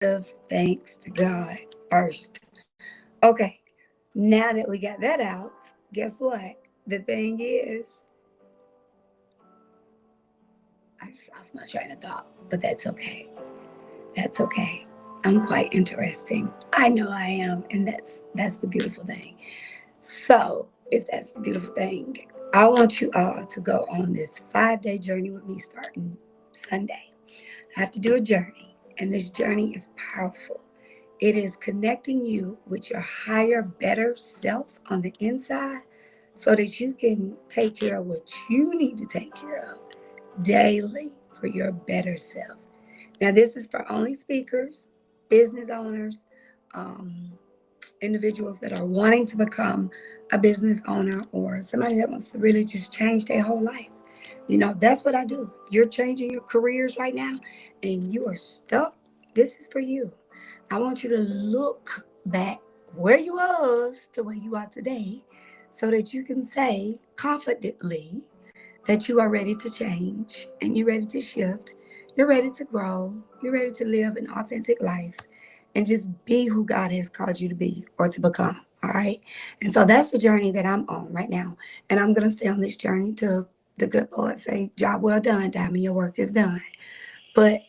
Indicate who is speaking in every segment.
Speaker 1: give thanks to God first. Okay, now that we got that out, guess what? The thing is, I just lost my train of thought, but that's okay. That's okay. I'm quite interesting. I know I am, and that's the beautiful thing. So, if that's the beautiful thing, I want you all to go on this 5-day journey with me starting Sunday. I have to do a journey, and this journey is powerful. It is connecting you with your higher, better self on the inside so that you can take care of what you need to take care of daily for your better self. Now, this is for only speakers, business owners, um, individuals that are wanting to become a business owner or somebody that wants to really just change their whole life. You know, that's what I do. If you're changing your careers right now and you are stuck, this is for you. I want you to look back where you was to where you are today so that you can say confidently that you are ready to change and you're ready to shift. You're ready to grow. You're ready to live an authentic life and just be who God has called you to be or to become. All right. And so that's the journey that I'm on right now. And I'm going to stay on this journey till the good Lord say, job well done, Diamond, your work is done. But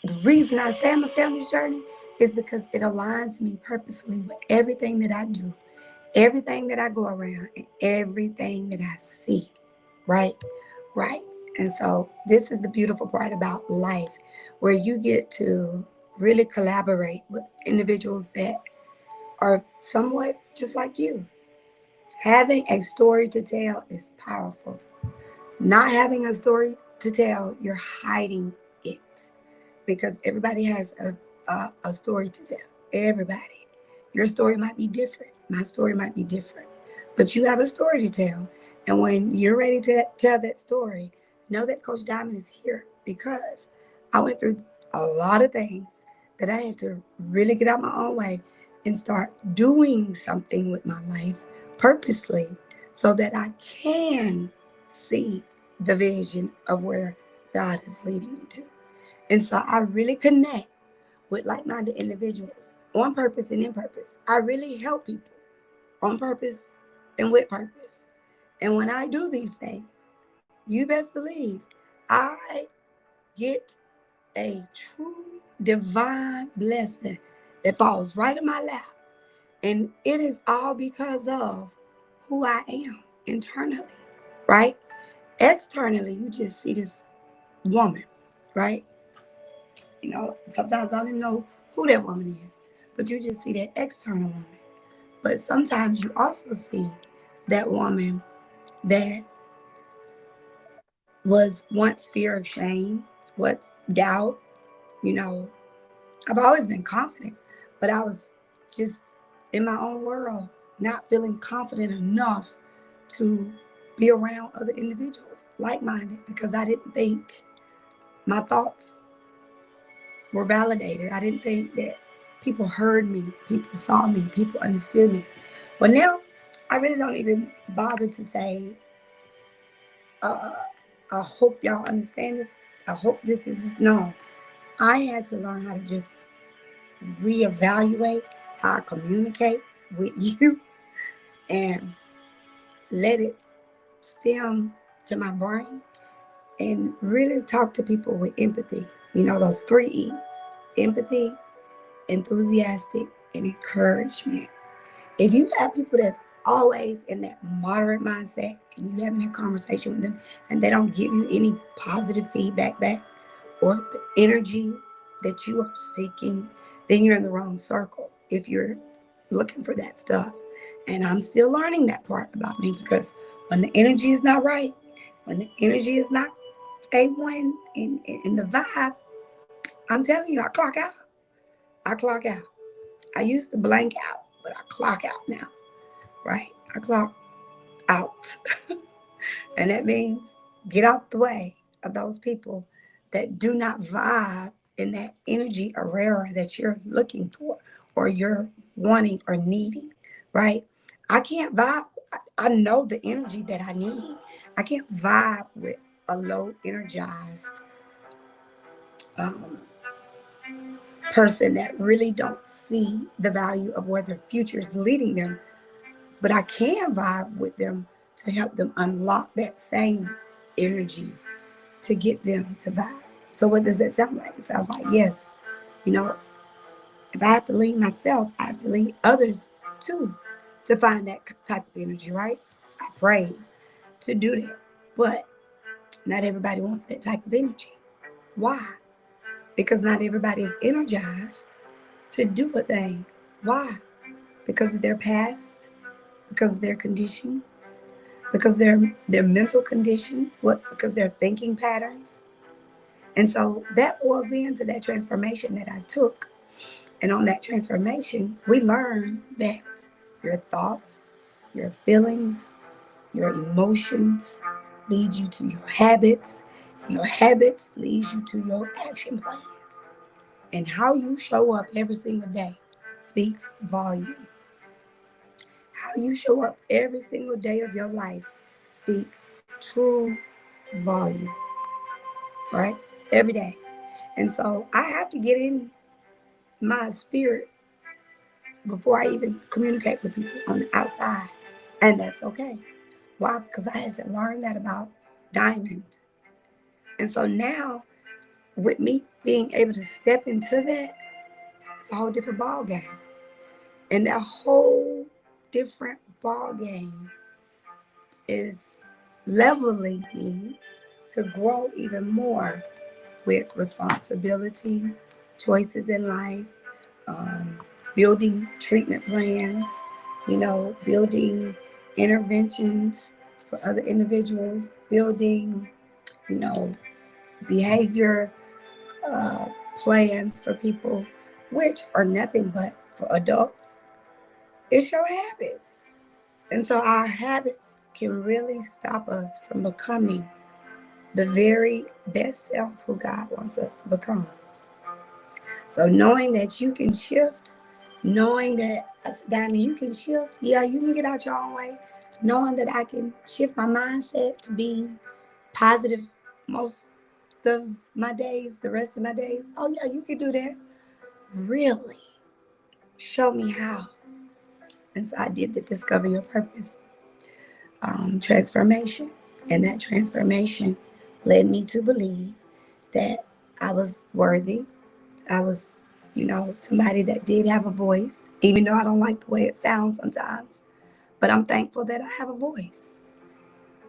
Speaker 1: the reason I say I'm going to stay on this journey is because it aligns me purposely with everything that I do, everything that I go around, and everything that I see. Right? Right. And so this is the beautiful part about life where you get to really collaborate with individuals that are somewhat just like you. Having a story to tell is powerful. Not having a story to tell, you're hiding it because everybody has a story to tell. Everybody. Your story might be different. My story might be different. But you have a story to tell. And when you're ready to tell that story, know that Coach Diamond is here because I went through a lot of things that I had to really get out my own way and start doing something with my life purposely so that I can see the vision of where God is leading me to. And so I really connect with like-minded individuals on purpose and in purpose. I really help people on purpose and with purpose. And when I do these things, you best believe I get a true divine blessing that falls right in my lap. And it is all because of who I am internally, right? Externally, you just see this woman, right? You know, sometimes I don't even know who that woman is, but you just see that external woman. But sometimes you also see that woman that was once fear of shame, what doubt, you know. I've always been confident, but I was just in my own world, not feeling confident enough to be around other individuals like-minded because I didn't think my thoughts were validated. I didn't think that people heard me, people saw me, people understood me. But now I really don't even bother to say, uh, I hope y'all understand this. I hope this is no. I had to learn how to just reevaluate how I communicate with you and let it stem to my brain and really talk to people with empathy. You know, those 3 E's: empathy, enthusiastic, and encouragement. If you have people that's always in that moderate mindset and you having a conversation with them and they don't give you any positive feedback back or the energy that you are seeking, then you're in the wrong circle if you're looking for that stuff. And I'm still learning that part about me because when the energy is not right, when the energy is not A1 in the vibe, I'm telling you, I clock out. I clock out. I used to blank out, but I clock out now, right? I clock out. And that means get out the way of those people that do not vibe in that energy aurora that you're looking for or you're wanting or needing, right? I can't vibe. I know the energy that I need. I can't vibe with a low energized um, person that really don't see the value of where their future is leading them, but I can vibe with them to help them unlock that same energy to get them to vibe. So what does that sound like? It sounds like, yes, you know, if I have to lead myself, I have to lead others too to find that type of energy, right? I pray to do that. But not everybody wants that type of energy. Why? Because not everybody is energized to do a thing. Why? Because of their past, because of their conditions, because their mental condition, what because their thinking patterns. And so that boils into that transformation that I took. And on that transformation, we learn that your thoughts, your feelings, your emotions lead you to your habits. Your habits lead you to your action plans. And how you show up every single day speaks volume. How you show up every single day of your life speaks true volume, right? Every day. And so I have to get in my spirit before I even communicate with people on the outside. And that's okay. Why? Because I had to learn that about Diamond. And so now, with me being able to step into that, it's a whole different ball game. And that whole different ball game is leveling me to grow even more with responsibilities, choices in life, um, building treatment plans, building interventions for other individuals, building, you know, behavior uh, plans for people, which are nothing but for adults. It's your habits. And so our habits can really stop us from becoming the very best self who God wants us to become. So knowing that you can shift, knowing that, Diamond, you can shift. Yeah, you can get out your own way. Knowing that I can shift my mindset to be positive most of my days, the rest of my days. Oh, yeah, you can do that. Really? Show me how. And so I did the Discover Your Purpose transformation. And that transformation led me to believe that I was worthy. I was, somebody that did have a voice, even though I don't like the way it sounds sometimes. But I'm thankful that I have a voice.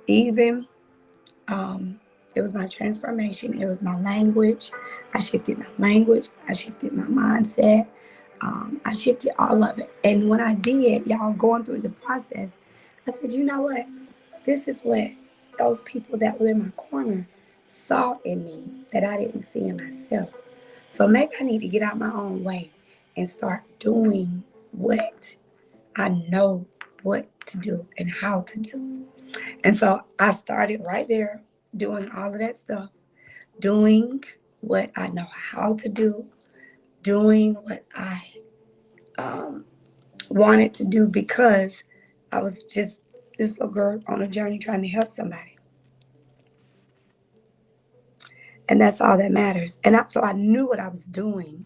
Speaker 1: Even it was my transformation. It was my language. I shifted my language. I shifted my mindset. I shifted all of it. And when I did, y'all going through the process, I said, you know what? This is what those people that were in my corner saw in me that I didn't see in myself. So maybe I need to get out my own way and start doing what I know what to do and how to do. And so I started right there doing all of that stuff, doing what I know how to do, doing what I um, wanted to do because I was just this little girl on a journey trying to help somebody. And that's all that matters. So I knew what I was doing,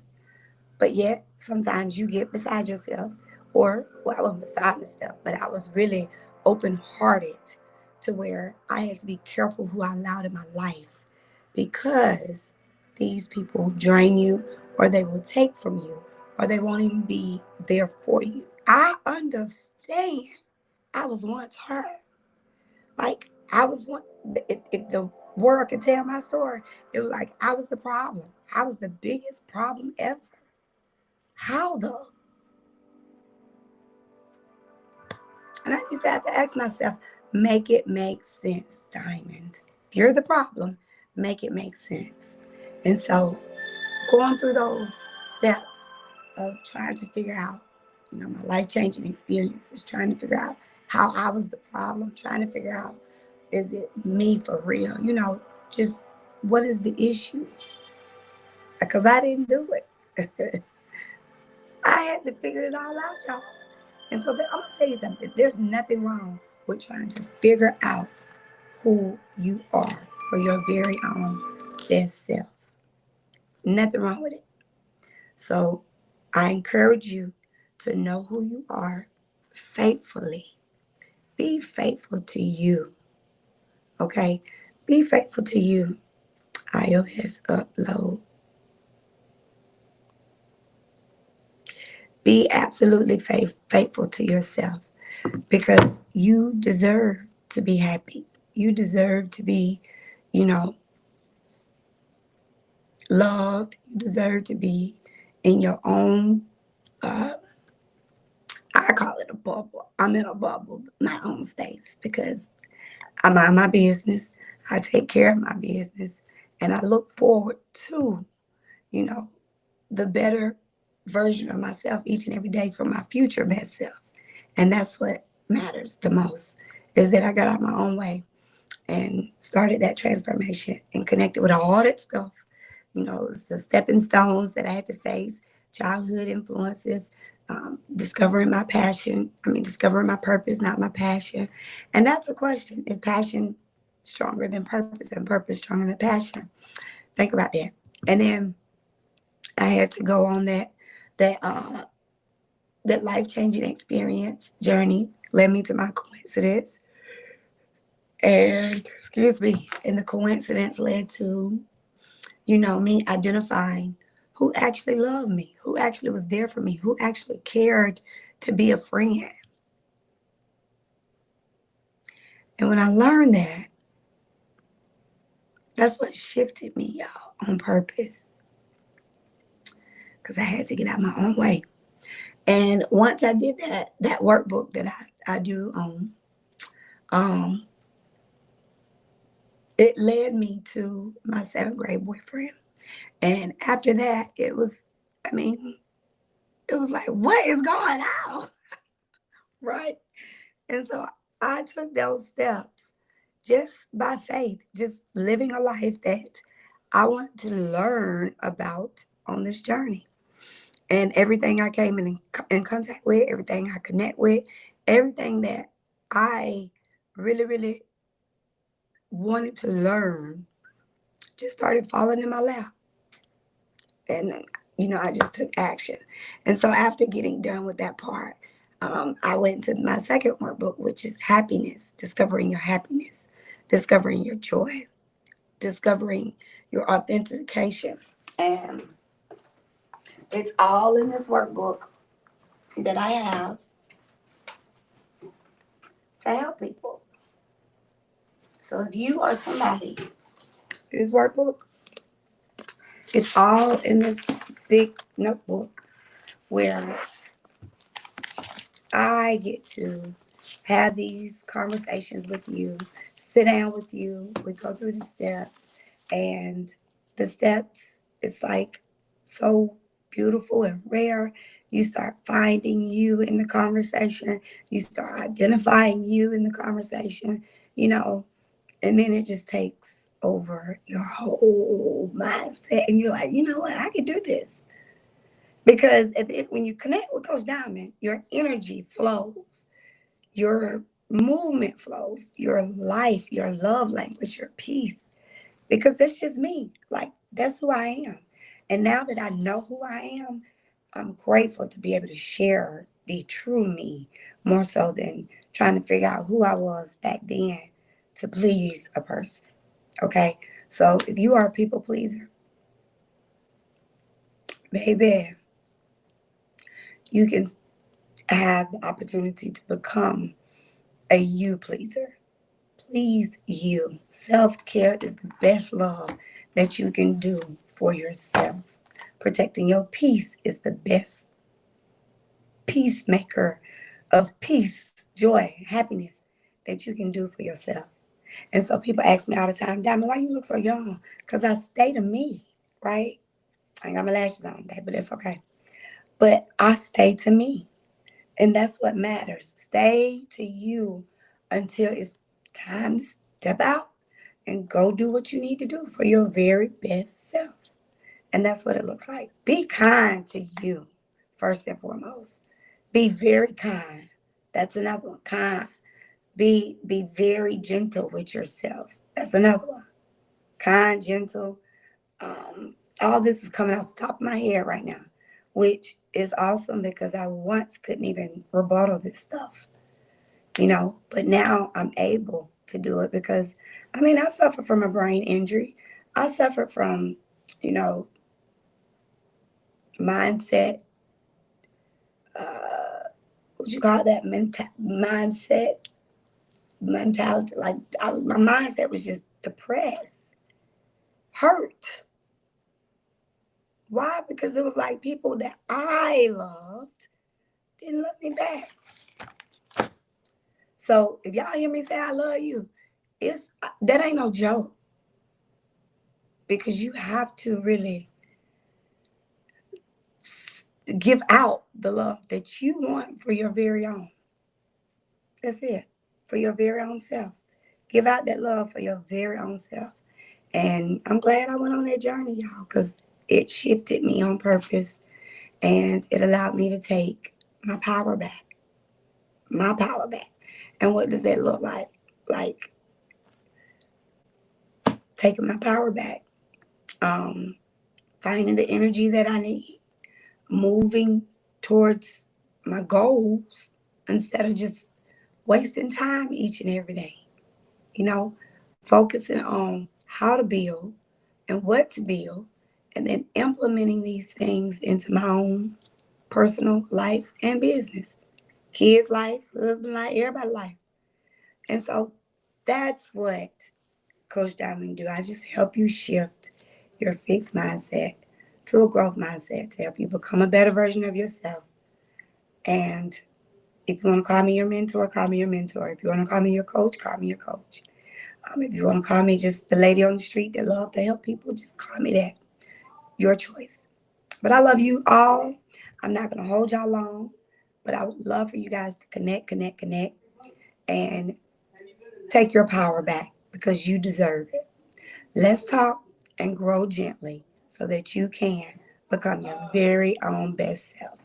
Speaker 1: but yet sometimes you get beside yourself, well, I wasn't beside myself, but I was really open hearted to where I had to be careful who I allowed in my life because these people drain you or they will take from you or they won't even be there for you. I understand. I was once her. Like I was one. If the world could tell my story, it was like I was the problem. I was the biggest problem ever. How though? And I used to have to ask myself, make it make sense, Diamond. If you're the problem, make it make sense. And so going through those steps of trying to figure out, my life-changing experiences, trying to figure out how I was the problem, trying to figure out, is it me for real? Just what is the issue? Because I didn't do it. I had to figure it all out, y'all. And so I'm going to tell you something. There's nothing wrong with trying to figure out who you are for your very own best self. Nothing wrong with it. So I encourage you to know who you are faithfully. Be faithful to you. Okay? Be faithful to you. iOS upload. Be absolutely faithful to yourself because you deserve to be happy. You deserve to be, you know, loved. You deserve to be in your own, uh, I call it a bubble. I'm in a bubble, my own space, because I mind my business. I take care of my business. And I look forward to, you know, the better version of myself each and every day for my future best self. And that's what matters the most is that I got out my own way and started that transformation and connected with all that stuff. You know, it was the stepping stones that I had to face, childhood influences, discovering my passion. Discovering my purpose, not my passion. And that's the question: is passion stronger than purpose, and purpose stronger than passion? Think about that. And then I had to go on that that life changing experience journey led me to my coincidence, and excuse me, and the coincidence led to me identifying who actually loved me, who actually was there for me, who actually cared to be a friend. And when I learned that, that's what shifted me, y'all, on purpose, because I had to get out my own way. And once I did that workbook that I do on, um, it led me to my 7th grade boyfriend. And after that, I mean, it was like, what is going on? Right? And so I took those steps just by faith, just living a life that I wanted to learn about on this journey. And everything I came in contact with, everything I connect with, everything that I really, really wanted to learn just started falling in my lap. And, I just took action. And so after getting done with that part, I went to my second workbook, which is happiness, discovering your joy, discovering your authentication. And it's all in this workbook that I have to help people. So if you are somebody, see this workbook? It's all in this big notebook where I get to have these conversations with you, sit down with you, we go through the steps, and the steps, it's like so beautiful and rare. You start finding you in the conversation, you start identifying you in the conversation, and then it just takes over your whole mindset, and you're like, you know what, I can do this. Because when you connect with Coach Diamond, your energy flows, your movement flows, your life, your love language, your peace. Because that's just me. Like, that's who I am. And now that I know who I am, I'm grateful to be able to share the true me more so than trying to figure out who I was back then to please a person. Okay? So if you are a people pleaser, baby, you can have the opportunity to become a you pleaser. Please you. Self care is the best love that you can do for yourself. Protecting your peace is the best peacemaker of peace, joy, happiness that you can do for yourself. And so people ask me all the time, Diamond, why you look so young? Because I stay to me, right? I ain't got my lashes on today, but that's okay. But I stay to me. And that's what matters. Stay to you until it's time to step out and go do what you need to do for your very best self. And that's what it looks like. Be kind to you, first and foremost. Be very kind. That's another one. Kind. Be very gentle with yourself. That's another one. Kind, gentle. All this is coming off the top of my head right now. which is awesome because I once couldn't even rebuttal this stuff, but now I'm able to do it because, I mean, I suffered from a brain injury. I suffered from, you know, mindset, what you call that, mindset, mentality. Like my mindset was just depressed, hurt. Why? Because it was like people that I loved didn't love me back. So if y'all hear me say I love you, that ain't no joke, because you have to really give out the love that you want for your very own. That's it. For your very own self. Give out that love for your very own self. And I'm glad I went on that journey, y'all, because it shifted me on purpose and it allowed me to take my power back. My power back. And what does that look like? Like taking my power back. Finding the energy that I need. Moving towards my goals instead of just wasting time each and every day. Focusing on how to build and what to build, and then implementing these things into my own personal life and business, kids' life, husband life, everybody's life. And so that's what Coach Diamond do. I just help you shift your fixed mindset to a growth mindset to help you become a better version of yourself. And if you want to call me your mentor, call me your mentor. If you want to call me your coach, call me your coach. If you want to call me just the lady on the street that love to help people, just call me that. Your choice. But I love you all. I'm not going to hold y'all long, but I would love for you guys to connect, and take your power back because you deserve it. Let's talk and grow gently so that you can become your very own best self.